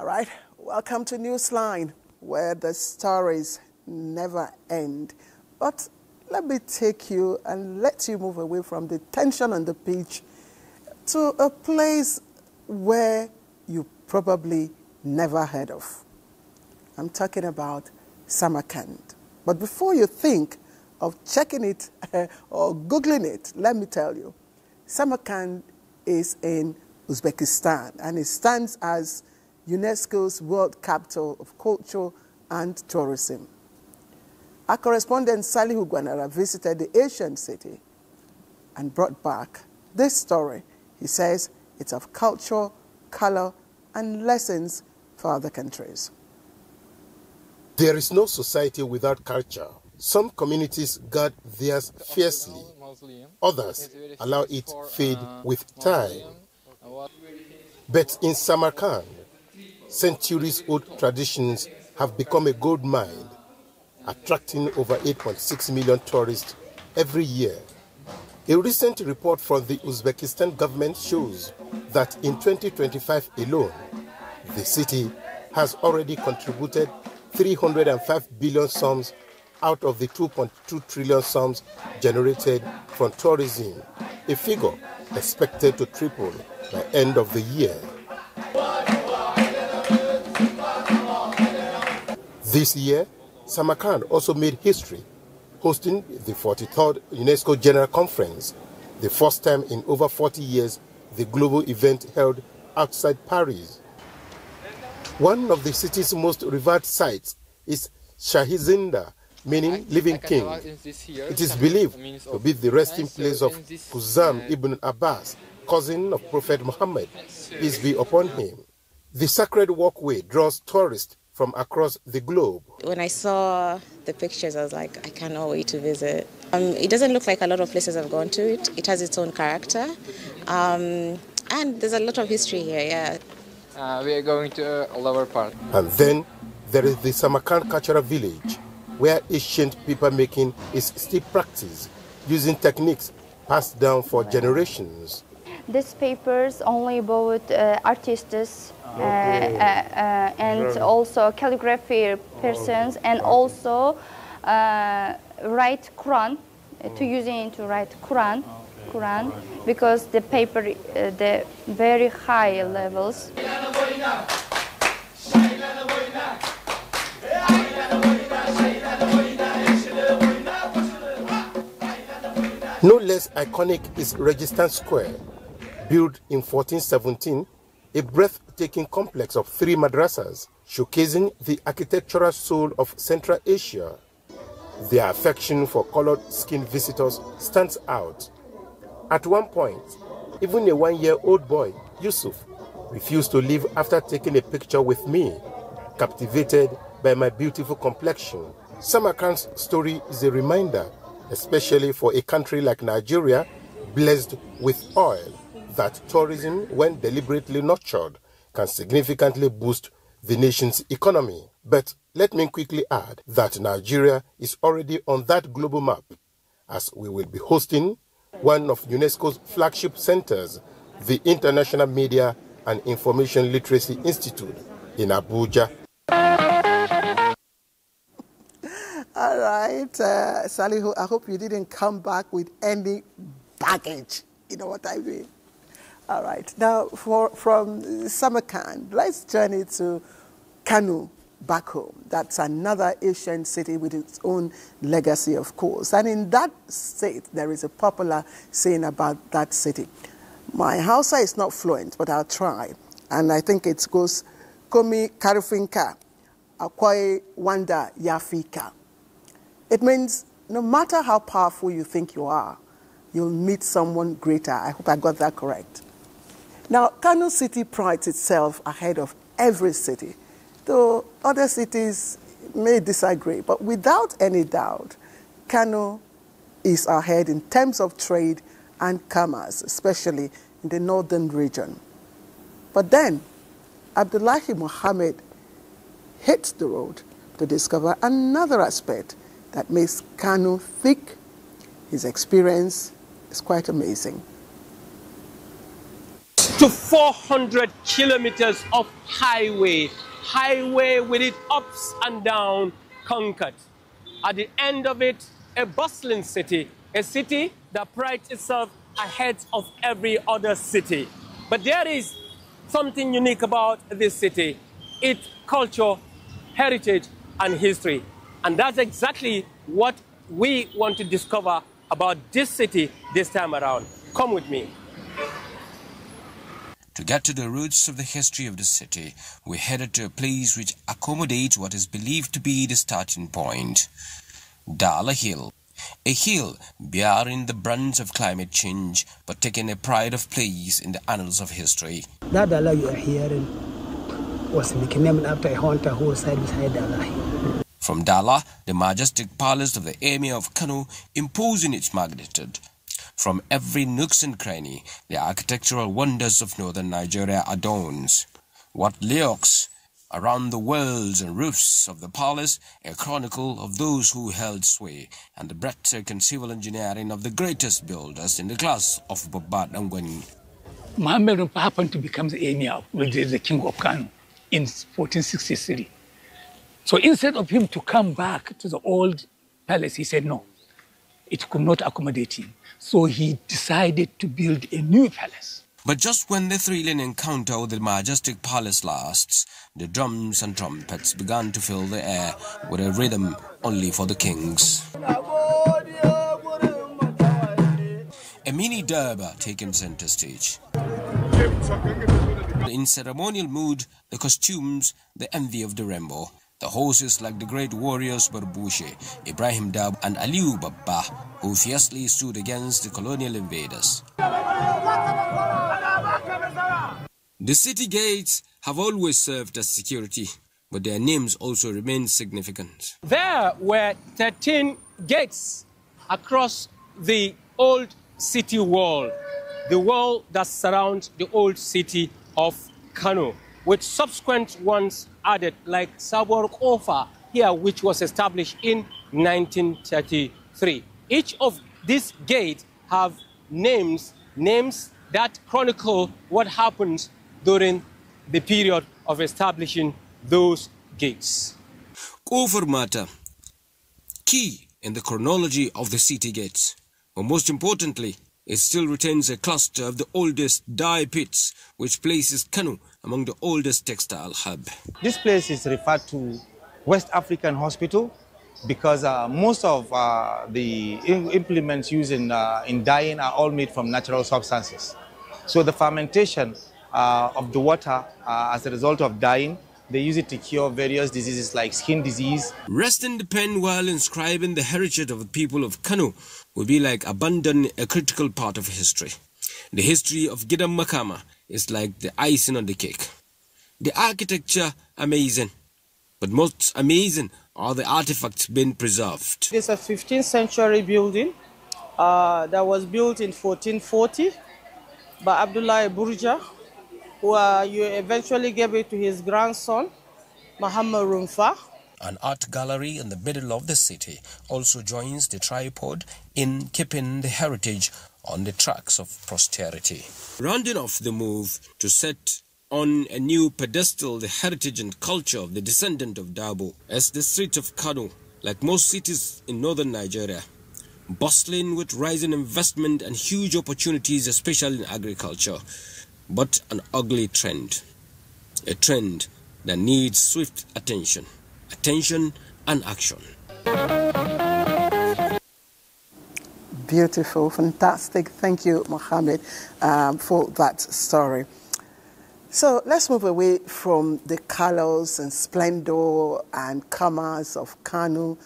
All right, welcome to Newsline, where the stories never end. But let me take you and let you move away from the tension on the pitch to a place where you probably never heard of. I'm talking about Samarkand. But before you think of checking it or Googling it, let me tell you, Samarkand is in Uzbekistan, and it stands as UNESCO's World Capital of Culture and Tourism. Our correspondent Salihu Gwanara visited the ancient city and brought back this story. He says it's of culture, color, and lessons for other countries. There is no society without culture. Some communities guard theirs fiercely. Others allow it fade with time. But in Samarkand, centuries-old traditions have become a gold mine, attracting over 8.6 million tourists every year. A recent report from the Uzbekistan government shows that in 2025 alone, the city has already contributed 305 billion sums out of the 2.2 trillion sums generated from tourism, a figure expected to triple by end of the year. This year, Samarkand also made history, hosting the 43rd UNESCO General Conference, the first time in over 40 years the global event held outside Paris. One of the city's most revered sites is Shahizinda, meaning living king. It is believed to be the resting place of Quzam ibn Abbas, cousin of Prophet Muhammad, peace be upon him. The sacred walkway draws tourists from across the globe. When I saw the pictures, I was like, I cannot wait to visit. It doesn't look like a lot of places I've gone to it. It has its own character. And there's a lot of history here, yeah. We are going to a lower part. And then there is the Samarkand Cultural Village, where ancient paper making is still practiced, using techniques passed down for generations. These papers only about artists and also calligraphy persons, and also write Quran, to using it to write Quran, because the paper, the very high levels. No less iconic is Registan Square. Built in 1417, a breathtaking complex of 3 madrasas, showcasing the architectural soul of Central Asia. Their affection for colored-skinned visitors stands out. At one point, even a 1-year-old boy, Yusuf, refused to leave after taking a picture with me, captivated by my beautiful complexion. Samarkand's story is a reminder, especially for a country like Nigeria, blessed with oil, that tourism, when deliberately nurtured, can significantly boost the nation's economy. But let me quickly add that Nigeria is already on that global map, as we will be hosting one of UNESCO's flagship centers, the International Media and Information Literacy Institute in Abuja. All right, Salihu, I hope you didn't come back with any baggage. You know what I mean? All right, now from Samarkand, let's journey to Kano, back home. That's another Asian city with its own legacy, of course. And in that state, there is a popular saying about that city. My Hausa is not fluent, but I'll try. And I think it goes, Komi Karifinka, Akwai Wanda Yafika. It means no matter how powerful you think you are, you'll meet someone greater. I hope I got that correct. Now, Kano City prides itself ahead of every city, though other cities may disagree. But without any doubt, Kano is ahead in terms of trade and commerce, especially in the northern region. But then, Abdullahi Mohammed hits the road to discover another aspect that makes Kano thick. His experience is quite amazing. to 400 kilometers of highway with its ups and downs conquered. At the end of it, a bustling city, a city that prides itself ahead of every other city. But there is something unique about this city, its culture, heritage, and history. And that's exactly what we want to discover about this city this time around. Come with me. To get to the roots of the history of the city, we headed to a place which accommodates what is believed to be the starting point, Dala Hill. A hill bearing the brunt of climate change, but taking a pride of place in the annals of history. That Dala you are hearing was nicknamed after a haunter who reside beside Dala Hill. From Dala, the majestic palace of the Emir of Kano, imposing its magnitude. From every nook and cranny, the architectural wonders of northern Nigeria adorns. What lurks around the walls and roofs of the palace, a chronicle of those who held sway, and the breathtaking civil engineering of the greatest builders in the class of Babat Angwani. Muhammad Rumpa happened to become the Emir, the king of Kano, in 1463. So instead of him to come back to the old palace, he said no, it could not accommodate him. So he decided to build a new palace. But just when the thrilling encounter with the majestic palace lasts, the drums and trumpets began to fill the air with a rhythm only for the kings. A mini Durbar taking center stage. In ceremonial mood, the costumes, the envy of the rainbow. The horses like the great warriors Barbushe, Ibrahim Dab and Aliu Babba, who fiercely stood against the colonial invaders. The city gates have always served as security, but their names also remain significant. There were 13 gates across the old city wall, the wall that surrounds the old city of Kano, with subsequent ones added, like Sabor Kofa here, which was established in 1933. Each of these gates have names that chronicle what happens during the period of establishing those gates. Kofor Mata, key in the chronology of the city gates, but most importantly, it still retains a cluster of the oldest dye pits, which places Kano among the oldest textile hub. This place is referred to West African Hospital because most of the implements used in dyeing are all made from natural substances. So the fermentation of the water as a result of dyeing, they use it to cure various diseases like skin disease. Resting the pen while inscribing the heritage of the people of Kano would be like abandoning a critical part of history. The history of Gidam Makama is like the icing on the cake. The architecture, amazing. But most amazing are the artifacts being preserved. It's a 15th century building that was built in 1440 by Abdullah Abuja, who eventually gave it to his grandson, Muhammad Rumfa. An art gallery in the middle of the city also joins the tripod in keeping the heritage on the tracks of posterity. Rounding off the move to set on a new pedestal the heritage and culture of the descendant of Dabo, as the streets of Kano, like most cities in northern Nigeria, bustling with rising investment and huge opportunities, especially in agriculture, but an ugly trend, a trend that needs swift attention and action. Beautiful, fantastic. Thank you, Mohammed, for that story. So let's move away from the colors and splendor and commerce of Kano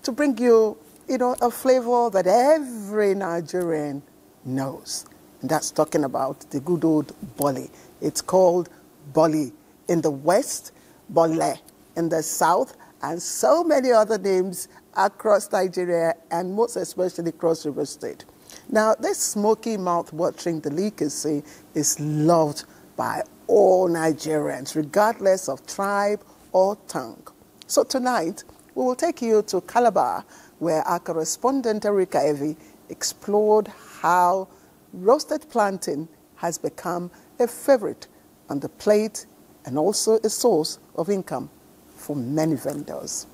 to bring you, a flavor that every Nigerian knows. And that's talking about the good old boli. It's called boli in the west, bole in the south, and so many other names across Nigeria and most especially Cross River State. Now, this smoky mouth-watering delicacy is loved by all Nigerians, regardless of tribe or tongue. So tonight, we will take you to Calabar, where our correspondent Erika Evi explored how roasted plantain has become a favorite on the plate and also a source of income for many vendors.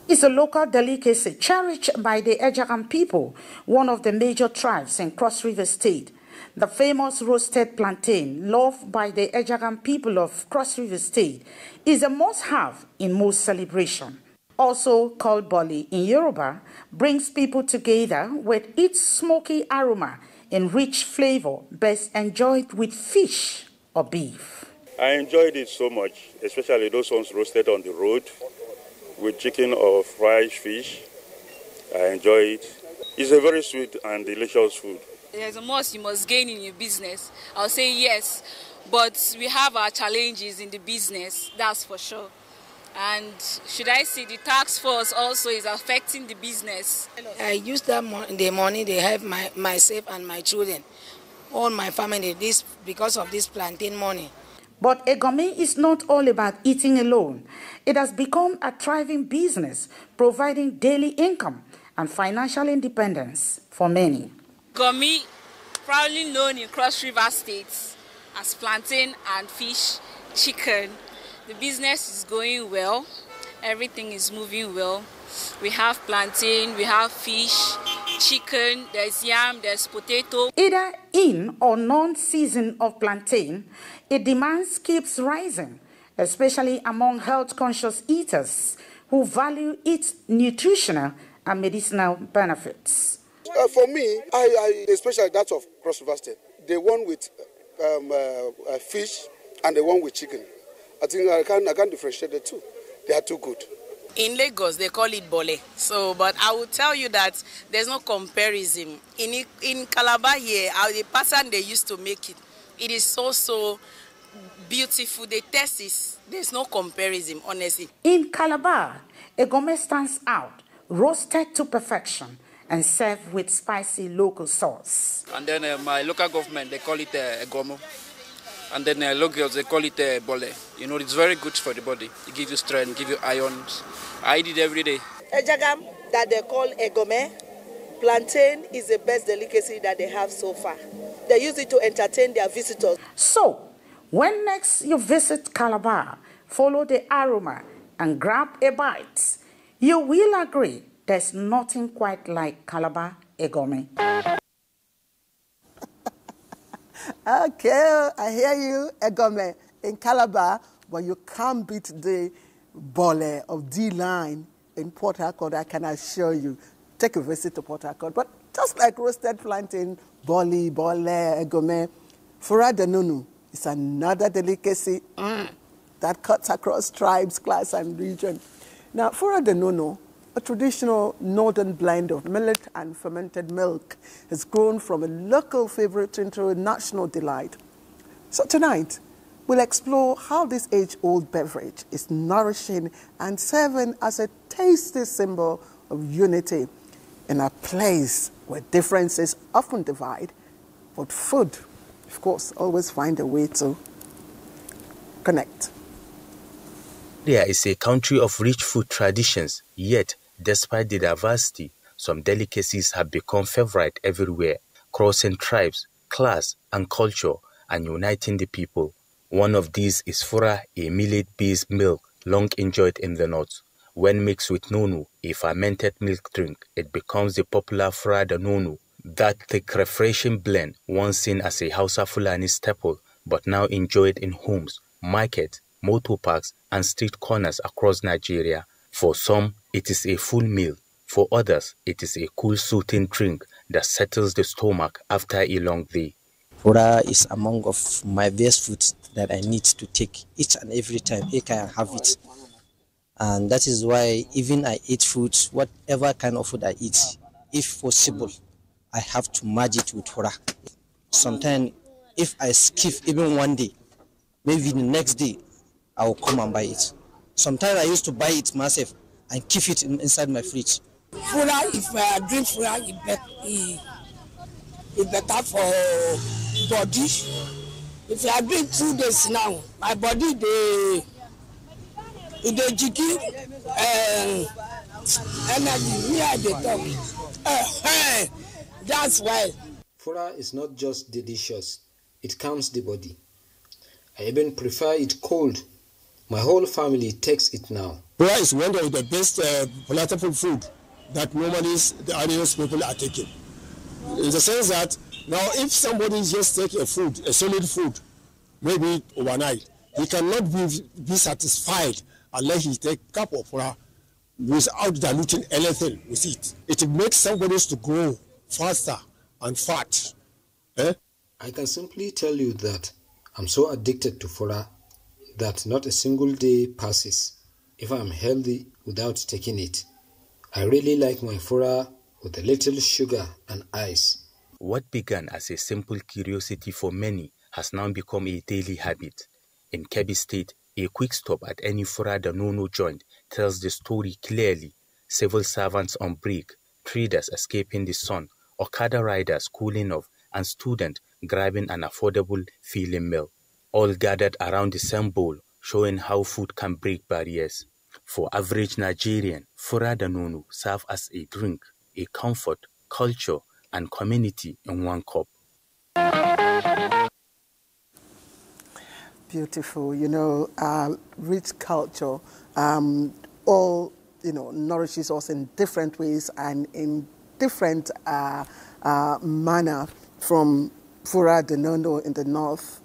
It's a local delicacy cherished by the Ejagam people, one of the major tribes in Cross River State. The famous roasted plantain, loved by the Ejagam people of Cross River State, is a must-have in most celebrations. Also called boli in Yoruba, brings people together with its smoky aroma and rich flavor, best enjoyed with fish or beef. I enjoyed it so much, especially those ones roasted on the road with chicken or fried fish. I enjoy it. It's a very sweet and delicious food. There's a must you must gain in your business. I'll say yes, but we have our challenges in the business, that's for sure. And should I say the tax force also is affecting the business? I use the money they have myself and my children, all my family, this because of this plantain money. But Egome is not all about eating alone. It has become a thriving business, providing daily income and financial independence for many. Egome, proudly known in Cross River State as plantain and fish, chicken. The business is going well. Everything is moving well. We have plantain, we have fish, chicken, there's yam, there's potato. Either in or non-season of plantain, its demand keeps rising, especially among health-conscious eaters who value its nutritional and medicinal benefits. For me, especially that of Cross River State, the one with fish and the one with chicken. I think I can differentiate the two. They are too good. In Lagos, they call it bole. But I will tell you that there's no comparison. In Calabar here, the pattern they used to make it, it is so beautiful. The taste is, there's no comparison, honestly. In Calabar, Egome stands out, roasted to perfection and served with spicy local sauce. And then my local government, they call it Egomo. And then locals, they call it bole. You know, it's very good for the body. It gives you strength, gives you irons. I eat it every day. Ejagam, that they call Egome, plantain is the best delicacy that they have so far. They use it to entertain their visitors. So, when next you visit Calabar, follow the aroma and grab a bite. You will agree there's nothing quite like Calabar Egome. Okay, I hear you, Egome, in Calabar, but you can't beat the bole of D-Line in Port Harcourt, I can assure you. Take a visit to Port Harcourt. But just like roasted plantain, bole, Egome, fura de nunu is another delicacy that cuts across tribes, class, and region. Now, fura de nunu, a traditional northern blend of millet and fermented milk, has grown from a local favorite into a national delight. So tonight, we'll explore how this age-old beverage is nourishing and serving as a tasty symbol of unity in a place where differences often divide, but food, of course, always find a way to connect. India is a country of rich food traditions, yet despite the diversity, some delicacies have become favorite everywhere, crossing tribes, class, and culture, and uniting the people. One of these is fura, a millet-based milk long enjoyed in the north. When mixed with nunu, a fermented milk drink, it becomes the popular fura de nunu, that thick, refreshing blend once seen as a Hausa Fulani staple, but now enjoyed in homes, markets, motor parks, and street corners across Nigeria. For some, it is a full meal. For others, it is a cool, soothing drink that settles the stomach after a long day. Fura is among of my best foods that I need to take each and every time I can have it. And that is why even I eat food, whatever kind of food I eat, if possible, I have to merge it with fura. Sometimes, if I skip even one day, maybe the next day, I will come and buy it. Sometimes I used to buy it myself and keep it inside my fridge. Fura, if I drink fura, it's better for body. If I drink 2 days now, my body the jiggy energy. Me I dey talk. That's why. Fura is not just delicious; It calms the body. I even prefer it cold. My whole family takes it now. Fura is one of the best palatable food that normally the Irish people are taking. In the sense that now if somebody just take a solid food, maybe overnight, he cannot be satisfied unless he take a cup of fura without diluting anything with it. It makes somebody to grow faster and fat. I can simply tell you that I'm so addicted to fura that not a single day passes if I'm healthy without taking it. I really like my fura with a little sugar and ice. What began as a simple curiosity for many has now become a daily habit. In Kebbi State, a quick stop at any fura da nono joint tells the story clearly. Civil servants on break, traders escaping the sun, Okada riders cooling off, and students grabbing an affordable filling meal, all gathered around the same bowl, showing how food can break barriers. For average Nigerian, fura da nono serve as a drink, a comfort, culture, and community in one cup. Beautiful, rich culture, all, nourishes us in different ways and in different manner. From fura da nono in the north,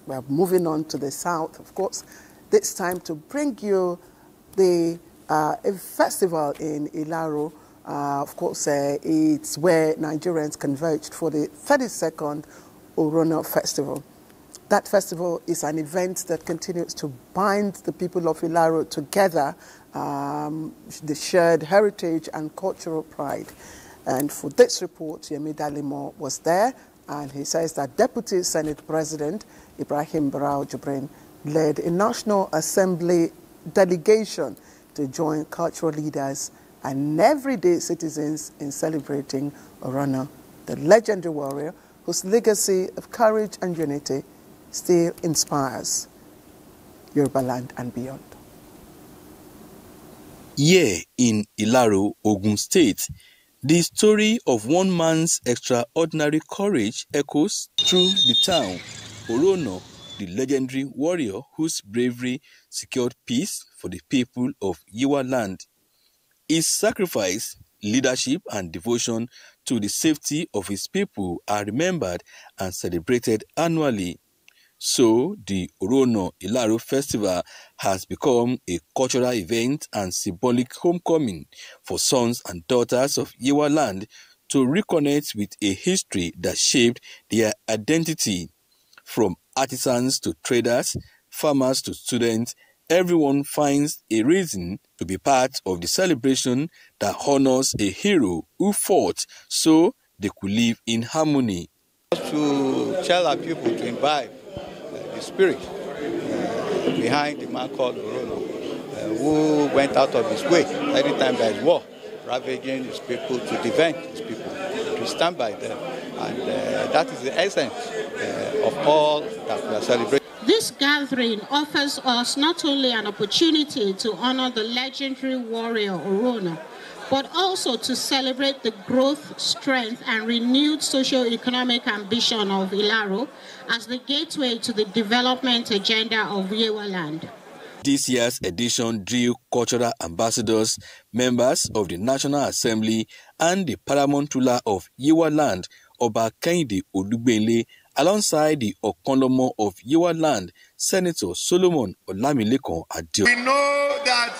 we're moving on to the south, of course. This time to bring you a festival in Ilaro. Of course, it's where Nigerians converged for the 32nd Orono Festival. That festival is an event that continues to bind the people of Ilaro together, the shared heritage and cultural pride. And for this report, Yemi Dalimo was there, and he says that Deputy Senate President Ibrahim Barau Jibrin led a National Assembly delegation to join cultural leaders and everyday citizens in celebrating Orono, the legendary warrior whose legacy of courage and unity still inspires Yoruba land and beyond. Here in Ilaro, Ogun State, the story of one man's extraordinary courage echoes through the town. Orono, the legendary warrior whose bravery secured peace for the people of Yewa land. His sacrifice, leadership, and devotion to the safety of his people are remembered and celebrated annually. So, the Orono Ilaro Festival has become a cultural event and symbolic homecoming for sons and daughters of Yewa land to reconnect with a history that shaped their identity. From artisans to traders, farmers to students, everyone finds a reason to be part of the celebration that honors a hero who fought so they could live in harmony. To tell our people to imbibe the spirit behind the man called Orono, who went out of his way every time there is war, ravaging his people, to defend his people, to stand by them. And that is the essence of all that we are celebrating. This gathering offers us not only an opportunity to honor the legendary warrior Orono, but also to celebrate the growth, strength, and renewed socio-economic ambition of Ilaro as the gateway to the development agenda of Yewa land. This year's edition drew cultural ambassadors, members of the National Assembly, and the paramount ruler of Yewa land, Oba Kehinde Odugbenle, alongside the Okonlomo of Yewa land, Senator Solomon Olamilekan Adio. We know that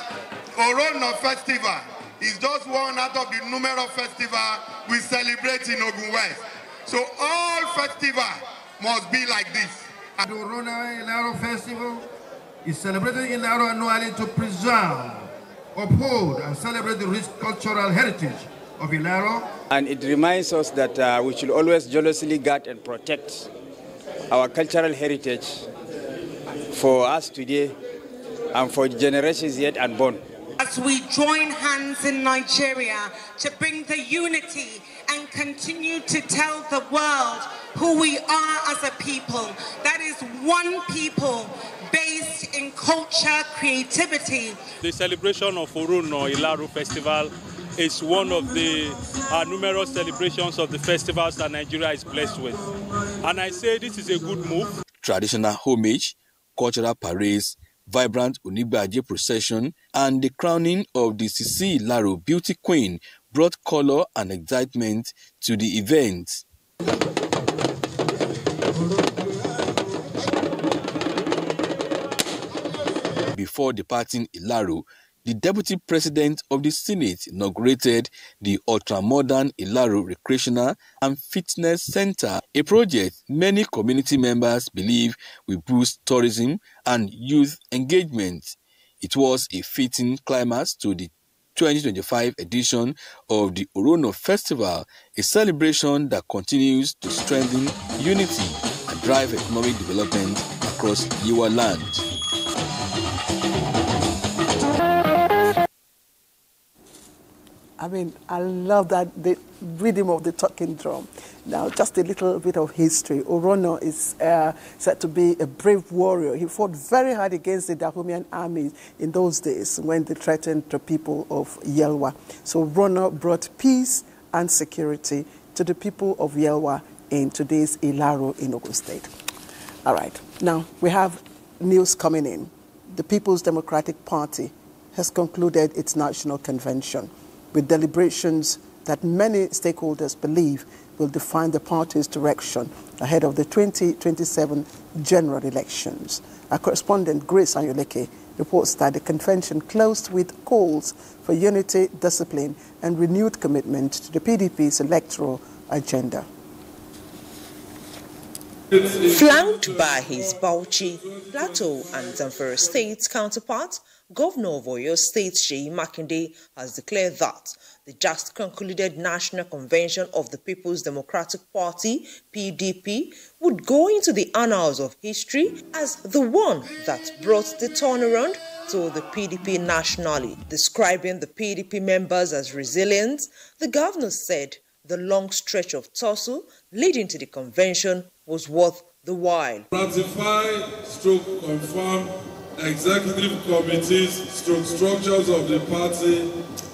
Orono Festival is just one out of the numerous festivals we celebrate in Ogun West. So all festivals must be like this. The Orono Ilaro Festival is celebrated in Ilaro annually to preserve, uphold, and celebrate the rich cultural heritage of Ilaro. And it reminds us that we should always jealously guard and protect our cultural heritage for us today and for generations yet unborn. As we join hands in Nigeria to bring the unity and continue to tell the world who we are as a people, that is one people based in culture, creativity. The celebration of Orono Ilaro Festival is one of the numerous celebrations of the festivals that Nigeria is blessed with. And I say this is a good move. Traditional homage, cultural parades, vibrant Onigbaje procession, and the crowning of the Sisi Ilaro Beauty Queen brought color and excitement to the event. Before departing Ilaro, the Deputy President of the Senate inaugurated the ultra-modern Ilaro Recreational and Fitness Center, a project many community members believe will boost tourism and youth engagement. It was a fitting climax to the 2025 edition of the Orono Festival, a celebration that continues to strengthen unity and drive economic development across Yiwa land. I mean, I love that, the rhythm of the talking drum. Now, just a little bit of history. Orono is said to be a brave warrior. He fought very hard against the Dahomian army in those days when they threatened the people of Yelwa. So Orono brought peace and security to the people of Yelwa in today's Ilaro in Ogun State. All right. Now, we have news coming in. The People's Democratic Party has concluded its national convention with deliberations that many stakeholders believe will define the party's direction ahead of the 2027 general elections. Our correspondent, Grace Anyoleke, reports that the convention closed with calls for unity, discipline, and renewed commitment to the PDP's electoral agenda. Flanked by his Bauchi, Plateau, and Zamfara State counterpart, Governor of Oyo State, Seyi Makinde, has declared that the just concluded National Convention of the People's Democratic Party, PDP, would go into the annals of history as the one that brought the turnaround to the PDP nationally. Describing the PDP members as resilient, the governor said the long stretch of tussle leading to the convention was worth the while. Ratify/confirm executive committees, structures of the party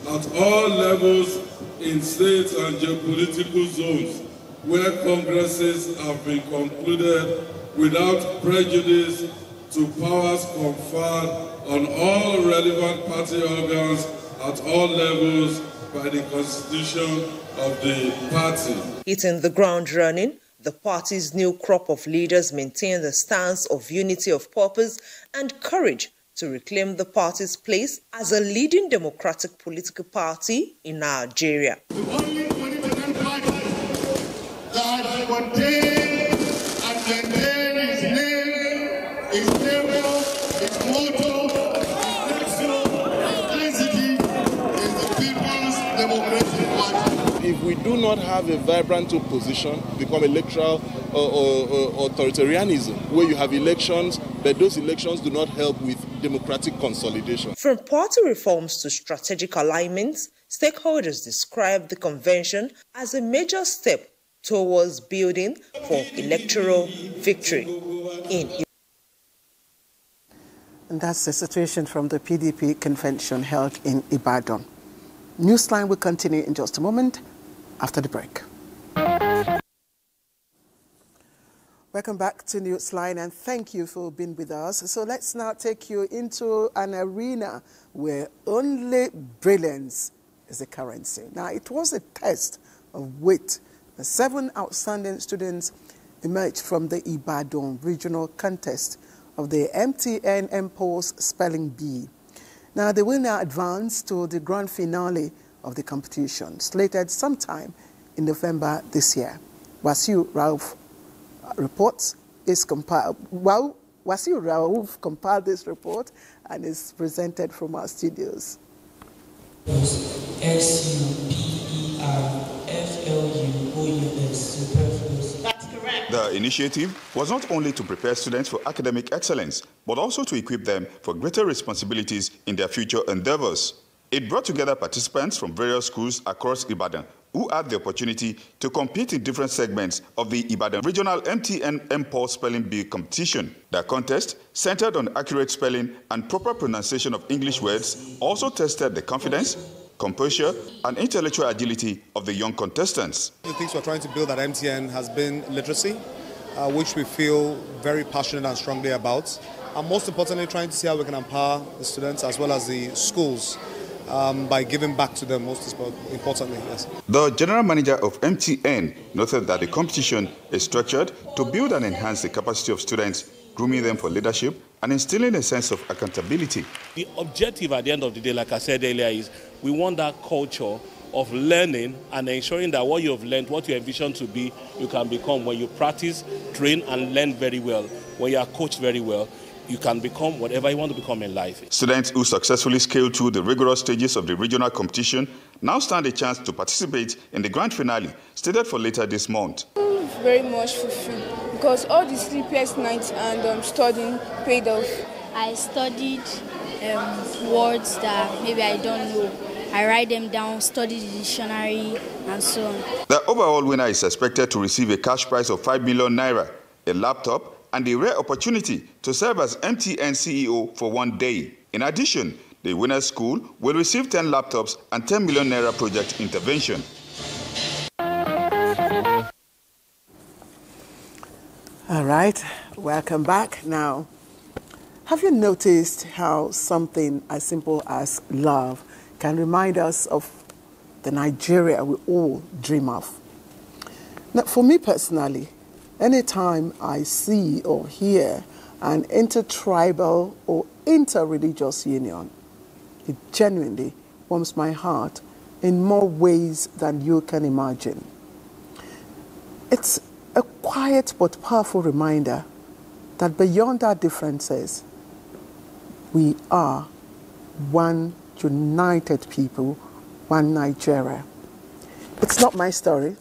at all levels in states and geopolitical zones where congresses have been concluded without prejudice to powers conferred on all relevant party organs at all levels by the constitution of the party. Hitting the ground running, the party's new crop of leaders maintain the stance of unity of purpose and courage to reclaim the party's place as a leading democratic political party in Nigeria. The only political party that contains and maintains its name, its label, its motto, its intensity is the People's Democratic Party. If we do not have a vibrant opposition, become electoral authoritarianism, where you have elections, but those elections do not help with democratic consolidation. From party reforms to strategic alignments, stakeholders describe the convention as a major step towards building for electoral victory in. And that's the situation from the PDP convention held in Ibadan. Newsline will continue in just a moment after the break. Welcome back to Newsline, and thank you for being with us. So let's now take you into an arena where only brilliance is the currency. Now, it was a test of wit. The 7 outstanding students emerged from the Ibadan regional contest of the MTN MPOS Spelling Bee. Now, they will now advance to the grand finale of the competition, slated sometime in November this year. Wasiu Rauf reports is compiled. Well, Wasiu Rauf compiled this report and is presented from our studios. SUPERFLUOUS, superfluous. That's correct. The initiative was not only to prepare students for academic excellence, but also to equip them for greater responsibilities in their future endeavors. It brought together participants from various schools across Ibadan who had the opportunity to compete in different segments of the Ibadan Regional MTN MPOS Spelling Bee competition. The contest, centered on accurate spelling and proper pronunciation of English words, also tested the confidence, composure, and intellectual agility of the young contestants. The things we're trying to build at MTN has been literacy, which we feel very passionate and strongly about. And most importantly, trying to see how we can empower the students as well as the schools by giving back to them, most importantly, yes. The general manager of MTN noted that the competition is structured to build and enhance the capacity of students, grooming them for leadership and instilling a sense of accountability. The objective at the end of the day, like I said earlier, is we want that culture of learning and ensuring that what you have learned, what you envision to be, you can become. When you practice, train and learn very well, when you are coached very well, you can become whatever you want to become in life. Students who successfully scaled through the rigorous stages of the regional competition now stand a chance to participate in the grand finale, slated for later this month. Very much fulfilled because all the sleepless nights and studying paid off. I studied words that maybe I don't know. I write them down, study the dictionary, and so on. The overall winner is expected to receive a cash prize of 5 million naira, a laptop, and a rare opportunity to serve as MTN CEO for 1 day. In addition, the winner's school will receive 10 laptops and 10 million naira project intervention. All right, welcome back. Now, have you noticed how something as simple as love can remind us of the Nigeria we all dream of? Now, for me personally, anytime I see or hear an intertribal or interreligious union, it genuinely warms my heart in more ways than you can imagine. It's a quiet but powerful reminder that beyond our differences, we are one united people, one Nigeria. It's not my story,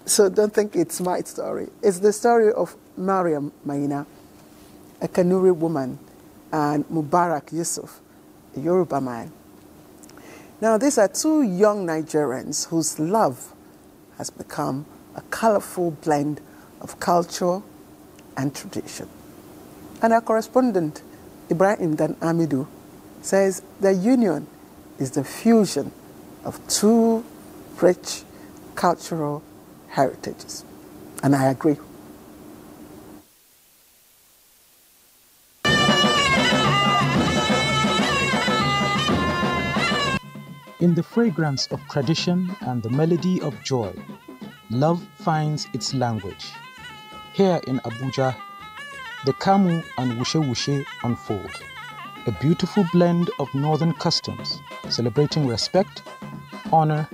so don't think it's my story. It's the story of Mariam Maina, a Kanuri woman, and Mubarak Yusuf, a Yoruba man. Now, these are two young Nigerians whose love has become a colorful blend of culture and tradition. And our correspondent, Ibrahim Dan Amidu, says the union is the fusion of two rich cultural heritages. And I agree. In the fragrance of tradition and the melody of joy, love finds its language. Here in Abuja, the Kamu and Wushe Wushe unfold, a beautiful blend of northern customs, celebrating respect, honor,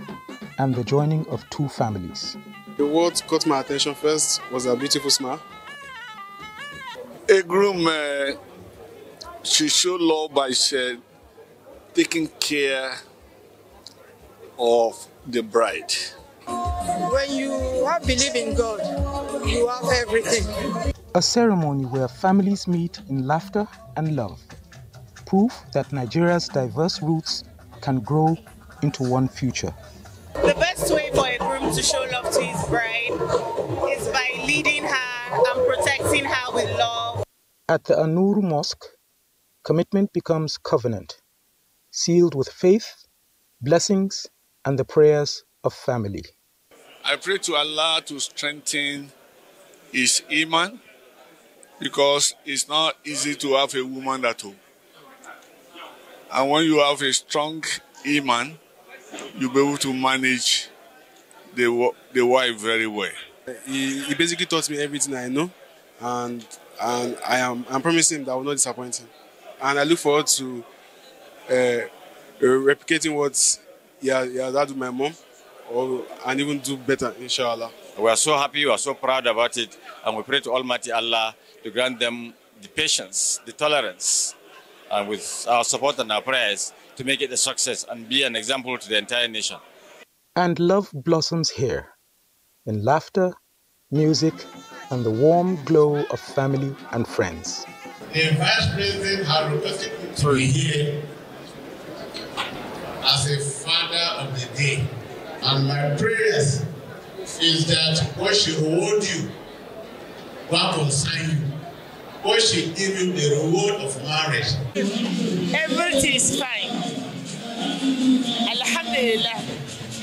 and the joining of two families. The word caught my attention first was a beautiful smile. A groom, she showed love by taking care of the bride. When you have belief in God, you have everything. A ceremony where families meet in laughter and love. Proof that Nigeria's diverse roots can grow into one future. The best way for a groom to show love to his bride is by leading her and protecting her with love. At the Anuru Mosque, commitment becomes covenant, sealed with faith, blessings, and the prayers of family. I pray to Allah to strengthen his iman, because it's not easy to have a woman at home. And when you have a strong iman, you'll be able to manage the wife very well. He basically taught me everything I know, and I'm promising him that I will not disappoint him. And I look forward to replicating what he has done with my mom, and even do better, inshallah. We are so happy, we are so proud about it, and we pray to Almighty Allah to grant them the patience, the tolerance, and with our support and our prayers to make it a success and be an example to the entire nation. And love blossoms here, in laughter, music, and the warm glow of family and friends. The Vice President has requested me to be here as a father of the day. And my prayers is that what she reward you, what concern you, what she give you the reward of marriage. Everything is fine. Alhamdulillah,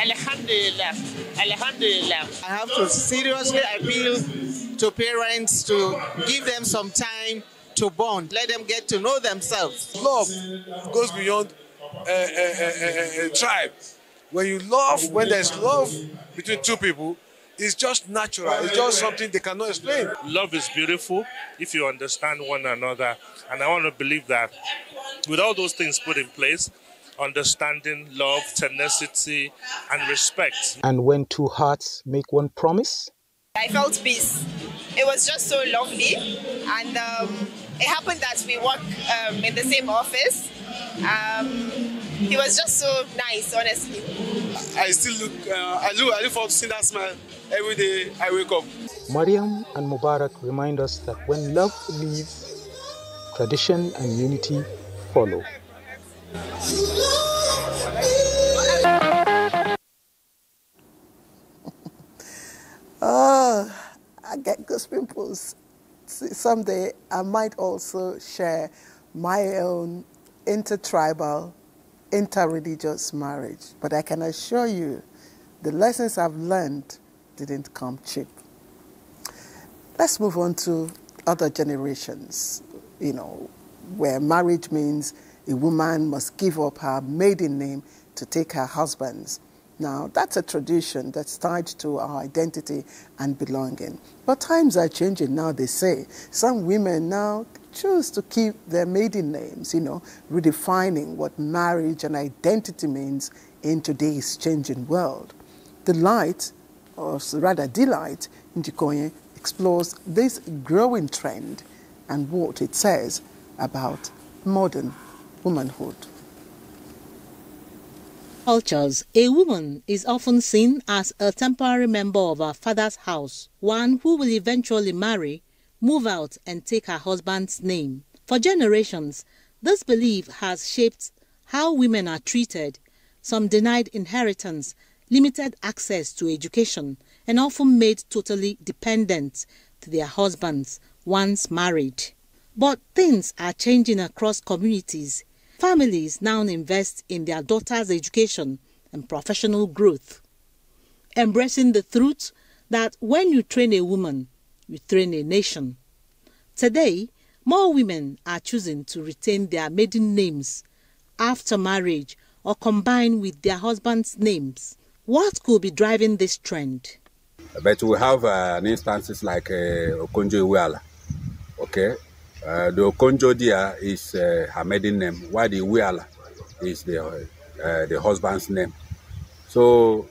Alhamdulillah, Alhamdulillah. I have to seriously appeal to parents to give them some time to bond. Let them get to know themselves. Love goes beyond a tribe. When you love, when there's love between two people, it's just natural. It's just something they cannot explain. Love is beautiful if you understand one another. And I want to believe that with all those things put in place, understanding, love, tenacity, and respect. And when two hearts make one promise? I felt peace. It was just so lovely. And it happened that we work in the same office. He was just so nice, honestly. I still look forward to seeing that smile every day I wake up. Mariam and Mubarak remind us that when love leads, tradition and unity follow. Oh, I get goosebumps. Someday I might also share my own intertribal, interreligious marriage. But I can assure you, the lessons I've learned didn't come cheap. Let's move on to other generations, where marriage means a woman must give up her maiden name to take her husband's. Now, that's a tradition that's tied to our identity and belonging. But times are changing now, they say. Some women now choose to keep their maiden names, redefining what marriage and identity means in today's changing world. Delight, or rather Delight, Njikoye explores this growing trend and what it says about modern womanhood. Cultures, a woman is often seen as a temporary member of her father's house, one who will eventually marry, move out and take her husband's name. For generations, this belief has shaped how women are treated. Some denied inheritance, limited access to education, and often made totally dependent to their husbands once married. But things are changing across communities. Families now invest in their daughters' education and professional growth, embracing the truth that when you train a woman, you train a nation. Today, more women are choosing to retain their maiden names after marriage or combine with their husbands' names. What could be driving this trend? But we have instances like Okonjo Iweala, okay? The Okonjo there is her maiden name, while the Iweala is the husband's name. So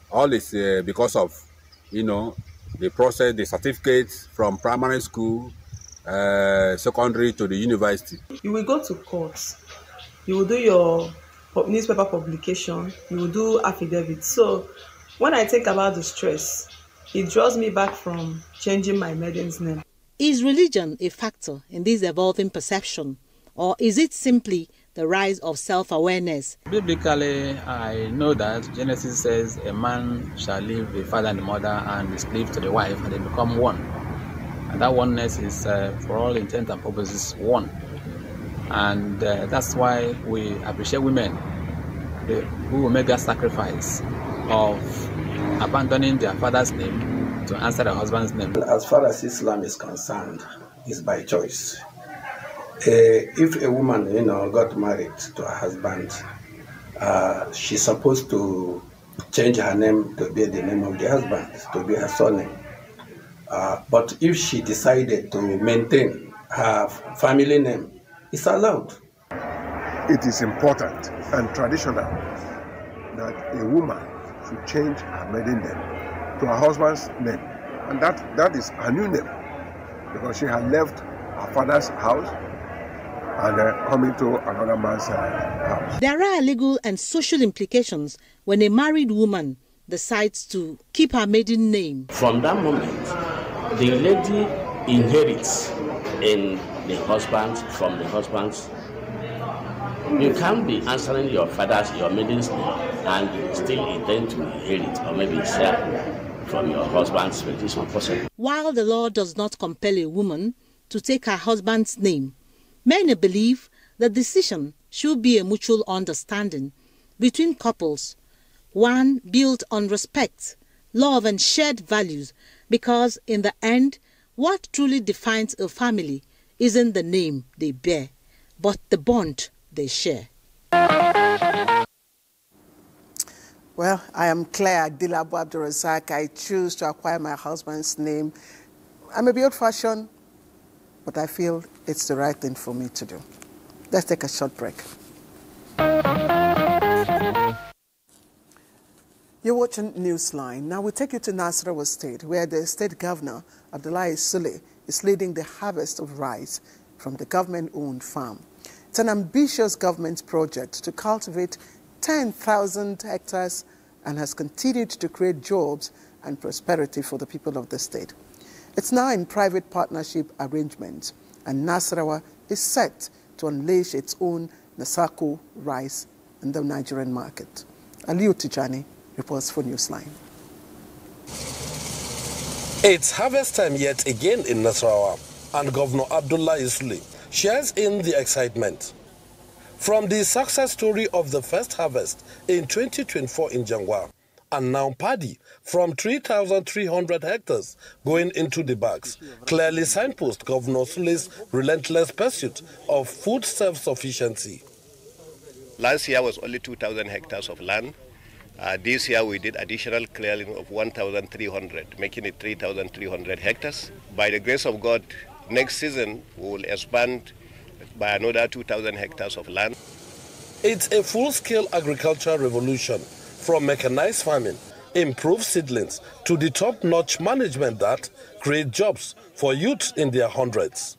all is because of, the process, the certificates from primary school, secondary to the university. You will go to court, you will do your newspaper publication, you will do affidavits. So when I think about the stress, it draws me back from changing my maiden's name. Is religion a factor in this evolving perception, or is it simply the rise of self-awareness? Biblically, I know that Genesis says a man shall leave the father and the mother and is cleaved to the wife, and they become one. And that oneness is, for all intents and purposes, one. And that's why we appreciate women who will make that sacrifice of abandoning their father's name to answer their husband's name. As far as Islam is concerned, it's by choice. If a woman, got married to her husband, she's supposed to change her name to be the name of the husband, to be her surname. But if she decided to maintain her family name, it's allowed. It is important and traditional that a woman should change her maiden name to her husband's name, and that is her new name, because she had left her father's house and coming to another man's house. There are legal and social implications when a married woman decides to keep her maiden name. From that moment, the lady inherits in the husband from the husband's. You can't be answering your maiden's name and still intend to inherit or maybe share from your husband's. It is not possible. While the law does not compel a woman to take her husband's name, many believe the decision should be a mutual understanding. between couples, one built on respect, love and shared values, because in the end, what truly defines a family isn't the name they bear, but the bond they share. Well, I am Claire Dilabu Abdurazak. I choose to acquire my husband's name. I may be old-fashioned, but I feel it's the right thing for me to do. Let's take a short break. You're watching Newsline. Now we'll take you to Nasarawa State, where the state governor, Abdullahi Sule, is leading the harvest of rice from the government-owned farm. It's an ambitious government project to cultivate 10,000 hectares and has continued to create jobs and prosperity for the people of the state. It's now in private partnership arrangements, and Nasarawa is set to unleash its own Nasako rice in the Nigerian market. Aliu Tijani reports for Newsline. It's harvest time yet again in Nasarawa, and Governor Abdullahi Sule shares in the excitement. From the success story of the first harvest in 2024 in Jangwa, and now paddy from 3,300 hectares going into the bags, clearly signpost Governor Sule's relentless pursuit of food self-sufficiency. Last year was only 2,000 hectares of land. This year we did additional clearing of 1,300, making it 3,300 hectares. By the grace of God, next season we will expand by another 2,000 hectares of land. It's a full-scale agricultural revolution, from mechanized farming, improved seedlings, to the top-notch management that create jobs for youth in their hundreds.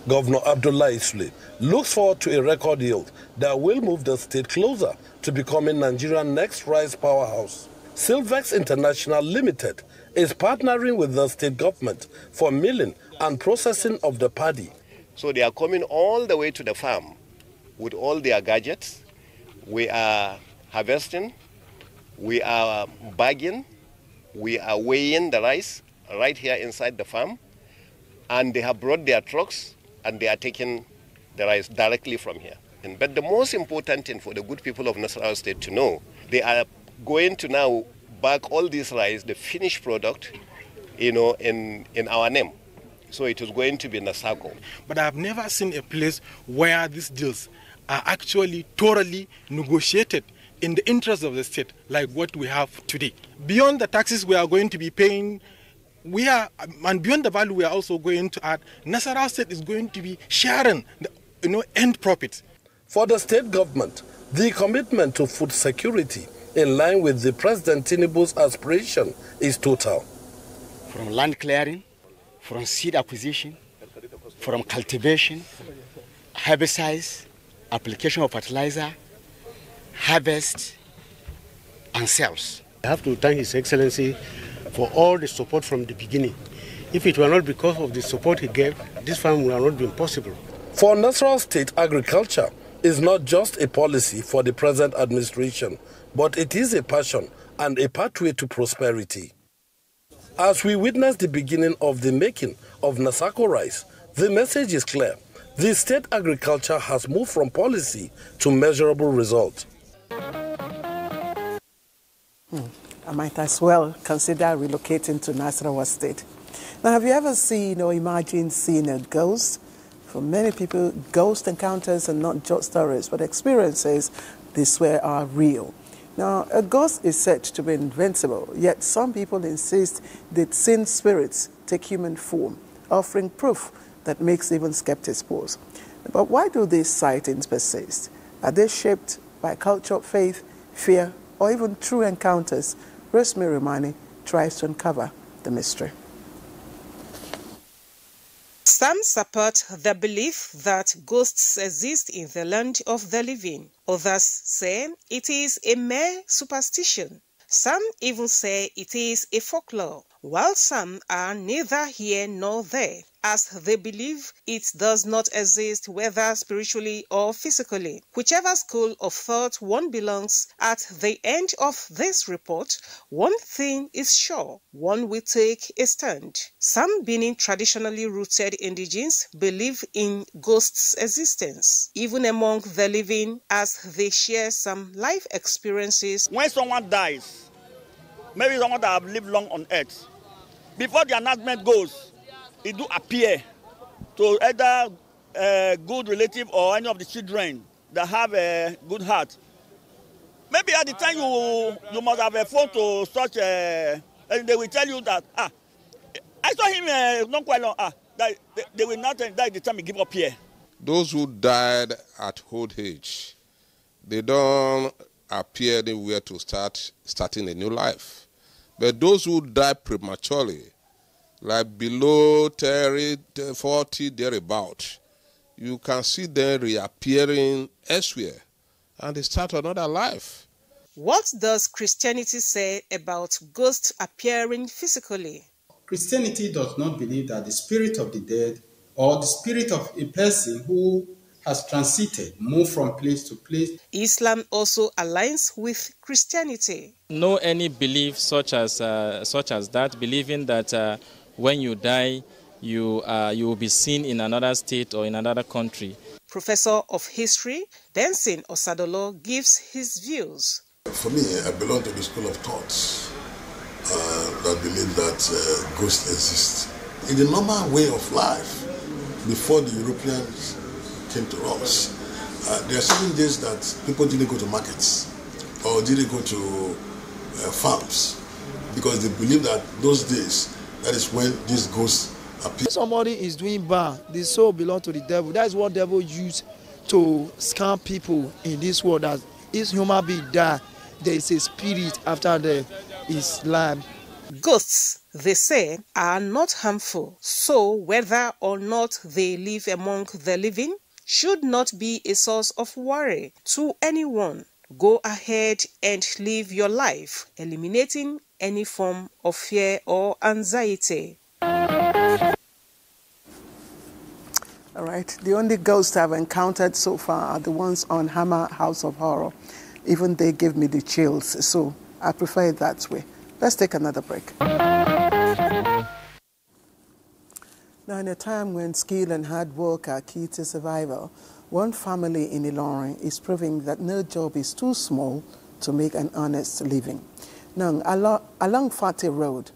Governor Abdullahi Sule looks forward to a record yield that will move the state closer to becoming Nigeria's next rice powerhouse. Silvex International Limited is partnering with the state government for milling and processing of the paddy. So they are coming all the way to the farm with all their gadgets. We are harvesting, we are bagging, we are weighing the rice right here inside the farm, and they have brought their trucks and they are taking the rice directly from here. But the most important thing for the good people of Nasarawa State to know, they are going to now bag all this rice, the finished product, in our name. So it is going to be Nasako. But I have never seen a place where these deals are actually thoroughly negotiated in the interest of the state, like what we have today. Beyond the taxes we are going to be paying, and beyond the value we are also going to add, Nasarawa State is going to be sharing the end profits. For the state government, the commitment to food security, in line with the President Tinubu's aspiration, is total. From land clearing, from seed acquisition, from cultivation, herbicides, application of fertilizer, harvest, and sales. I have to thank His Excellency for all the support from the beginning. If it were not because of the support he gave, this farm would have not been possible. For Nasarawa State, agriculture is not just a policy for the present administration, but it is a passion and a pathway to prosperity. As we witness the beginning of the making of Nasako rice, the message is clear. The state agriculture has moved from policy to measurable results. I might as well consider relocating to Nasarawa State. Now, have you ever seen or imagined seeing a ghost? For many people, ghost encounters are not just stories, but experiences they swear are real. Now, a ghost is said to be invincible, yet some people insist that seen spirits take human form, offering proof that makes even skeptics pause. But why do these sightings persist? Are they shaped by culture, faith, fear, or even true encounters? Rosemary Mani tries to uncover the mystery. Some support the belief that ghosts exist in the land of the living. Others say it is a mere superstition. Some even say it is a folklore, while some are neither here nor there. as they believe it does not exist whether spiritually or physically. Whichever school of thought one belongs, at the end of this report, one thing is sure: one will take a stand. Some Benin traditionally rooted indigenes believe in ghosts' existence, even among the living, as they share some life experiences. When someone dies, maybe someone that have lived long on earth, before the announcement goes, it do appear to either a good relative or any of the children that have a good heart. Maybe at the time you must have a phone to such a, and they will tell you that, I saw him not quite long, that they will not die the time he give up here. Those who died at old age, they don't appear anywhere to starting a new life. But those who die prematurely, like below 30, 40, thereabout, you can see them reappearing elsewhere, and they start another life. What does Christianity say about ghosts appearing physically? Christianity does not believe that the spirit of the dead or the spirit of a person who has transited, moved from place to place. Islam also aligns with Christianity. No any belief such as that, believing that when you die, you will be seen in another state or in another country. Professor of History, Benson Osadolo, gives his views. For me, I belong to the school of thoughts that believe that ghosts exist. In the normal way of life, before the Europeans came to us, there are certain days that people didn't go to markets or didn't go to farms because they believe that those days, that is when these ghosts appear. Somebody is doing bad, the soul belongs to the devil. That is what devil use to scam people in this world. That if human being die, there is a spirit after death is life. Ghosts, they say, are not harmful, so whether or not they live among the living should not be a source of worry to anyone. Go ahead and live your life, eliminating any form of fear or anxiety. All right, the only ghosts I've encountered so far are the ones on Hammer House of Horror. Even they give me the chills, so I prefer it that way. Let's take another break. Now, in a time when skill and hard work are key to survival, one family in Ilorin is proving that no job is too small to make an honest living. Now, along Fateh Road,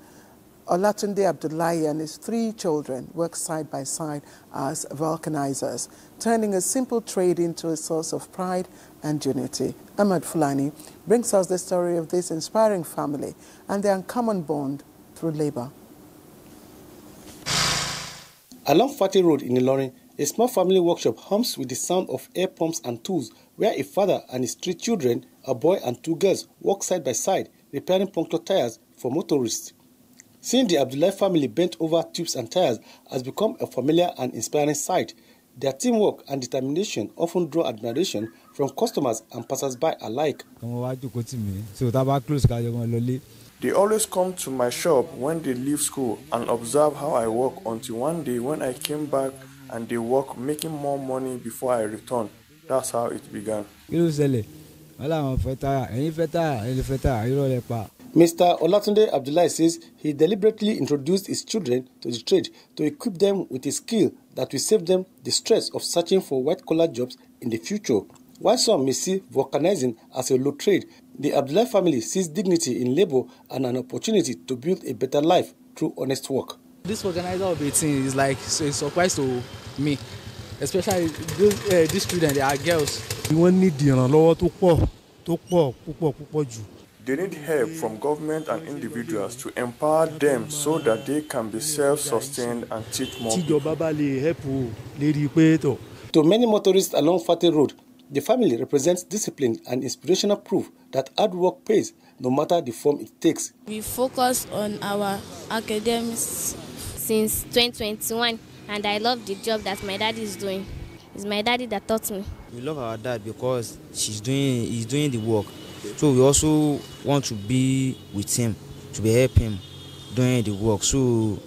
Olatunde Abdullahi and his 3 children work side by side as vulcanizers, turning a simple trade into a source of pride and unity. Ahmad Fulani brings us the story of this inspiring family and their uncommon bond through labor. Along Fateh Road in Ilorin, a small family workshop hums with the sound of air pumps and tools, where a father and his 3 children, a boy and 2 girls, work side by side, repairing punctured tires for motorists. Seeing the Abdullahi family bent over tubes and tires has become a familiar and inspiring sight. Their teamwork and determination often draw admiration from customers and passers-by alike. They always come to my shop when they leave school and observe how I work until one day when I came back and they work making more money before I return. That's how it began. Mr. Olatunde Abdullahi says he deliberately introduced his children to the trade to equip them with a skill that will save them the stress of searching for white-collar jobs in the future. While some may see vulcanizing as a low trade, the Abdullahi family sees dignity in labor and an opportunity to build a better life through honest work. This organizer of a team is like a surprise to me, especially these children, they are girls. They need help from government and individuals to empower them so that they can be self-sustained and teach more people. To many motorists along Fateh Road, the family represents discipline and inspirational proof that hard work pays, no matter the form it takes. We focus on our academics since 2021, and I love the job that my dad is doing. It's my daddy that taught me. We love our dad because he's doing the work. So we also want to be with him, to be help him doing the work. So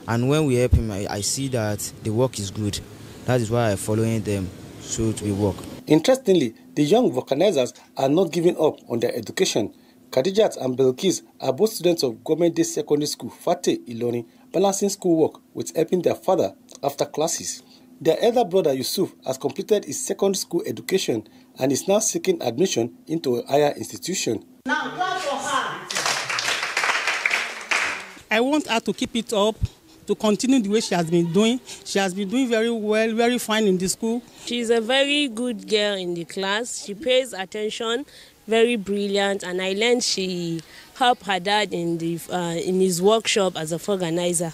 And when we help him, I see that the work is good. That is why I'm following them so we work. Interestingly, the young vulcanizers are not giving up on their education. Khadijat and Belkis are both students of Government Day Secondary School, Fate, Ilorin, balancing schoolwork with helping their father after classes. Their elder brother Yusuf has completed his secondary school education and is now seeking admission into a higher institution. Now clap for her. I want her to keep it up, to continue the way she has been doing. She has been doing very well, very fine in the school. She's a very good girl in the class. She pays attention, very brilliant, and I learned she helped her dad in his workshop as a organizer.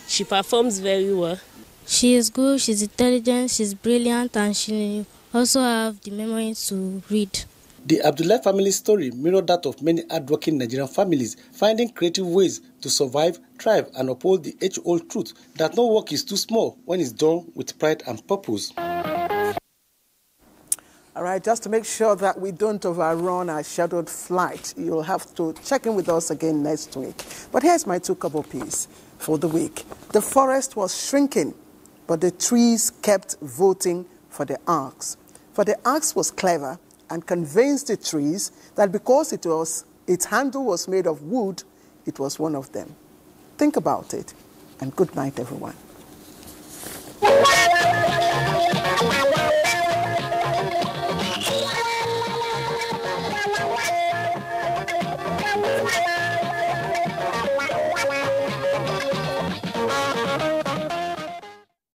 She performs very well. She is good, she's intelligent, she's brilliant, and she also have the memory to read. The Abdullah family story mirrored that of many hardworking Nigerian families, finding creative ways to survive, thrive, and uphold the age-old truth that no work is too small when it's done with pride and purpose. All right, just to make sure that we don't overrun our scheduled flight, you'll have to check in with us again next week. But here's my 2 couple piece for the week. The forest was shrinking, but the trees kept voting for the axe. For the axe was clever and convinced the trees that because its handle was made of wood, it was one of them. Think about it, and good night, everyone.